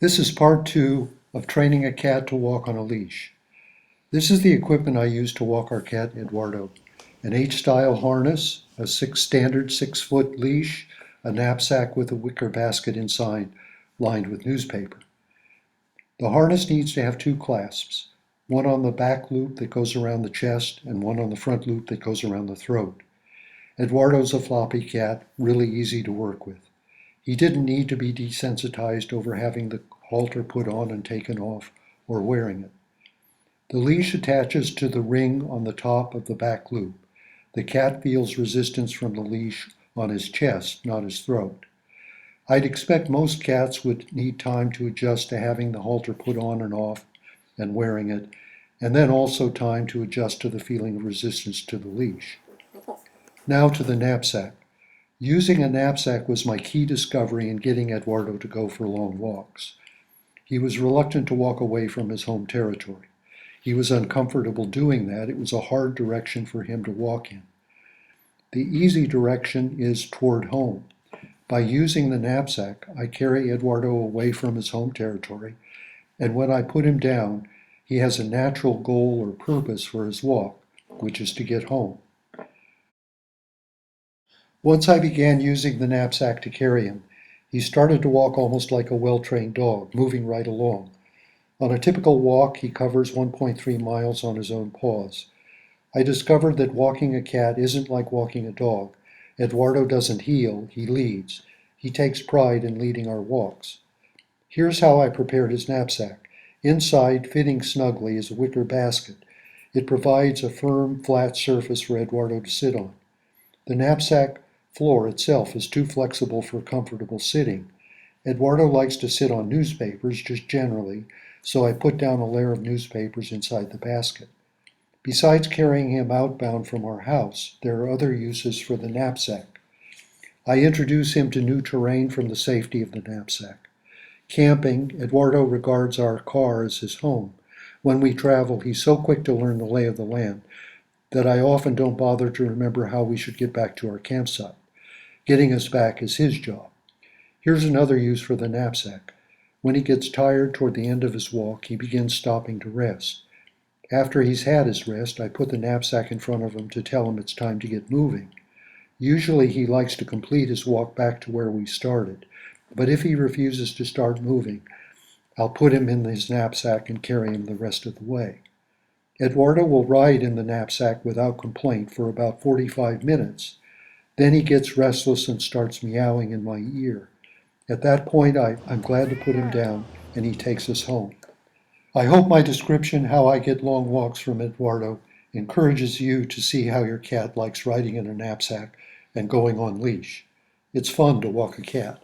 This is part 2 of training a cat to walk on a leash. This is the equipment I use to walk our cat Eduardo. An H-style harness, a standard 6-foot leash, a knapsack with a wicker basket inside lined with newspaper. The harness needs to have 2 clasps, one on the back loop that goes around the chest and one on the front loop that goes around the throat. Eduardo's a floppy cat, really easy to work with. He didn't need to be desensitized over having the halter put on and taken off or wearing it. The leash attaches to the ring on the top of the back loop. The cat feels resistance from the leash on his chest, not his throat. I'd expect most cats would need time to adjust to having the halter put on and off and wearing it, and then also time to adjust to the feeling of resistance to the leash. Now to the knapsack. Using a knapsack was my key discovery in getting Eduardo to go for long walks. He was reluctant to walk away from his home territory. He was uncomfortable doing that. It was a hard direction for him to walk in. The easy direction is toward home. By using the knapsack, I carry Eduardo away from his home territory, and when I put him down, he has a natural goal or purpose for his walk, which is to get home. Once I began using the knapsack to carry him, he started to walk almost like a well-trained dog, moving right along. On a typical walk, he covers 1.3 miles on his own paws. I discovered that walking a cat isn't like walking a dog. Eduardo doesn't heel, he leads. He takes pride in leading our walks. Here's how I prepared his knapsack. Inside, fitting snugly, is a wicker basket. It provides a firm, flat surface for Eduardo to sit on. The knapsack floor itself is too flexible for comfortable sitting. Eduardo likes to sit on newspapers, just generally, so I put down a layer of newspapers inside the basket. Besides carrying him outbound from our house, there are other uses for the knapsack. I introduce him to new terrain from the safety of the knapsack. Camping, Eduardo regards our car as his home. When we travel, he's so quick to learn the lay of the land that I often don't bother to remember how we should get back to our campsite. Getting us back is his job. Here's another use for the knapsack. When he gets tired toward the end of his walk, he begins stopping to rest. After he's had his rest, I put the knapsack in front of him to tell him it's time to get moving. Usually he likes to complete his walk back to where we started, but if he refuses to start moving, I'll put him in his knapsack and carry him the rest of the way. Eduardo will ride in the knapsack without complaint for about 45 minutes. Then he gets restless and starts meowing in my ear. At that point, I'm glad to put him down, and he takes us home. I hope my description how I get long walks from Eduardo encourages you to see how your cat likes riding in a knapsack and going on leash. It's fun to walk a cat.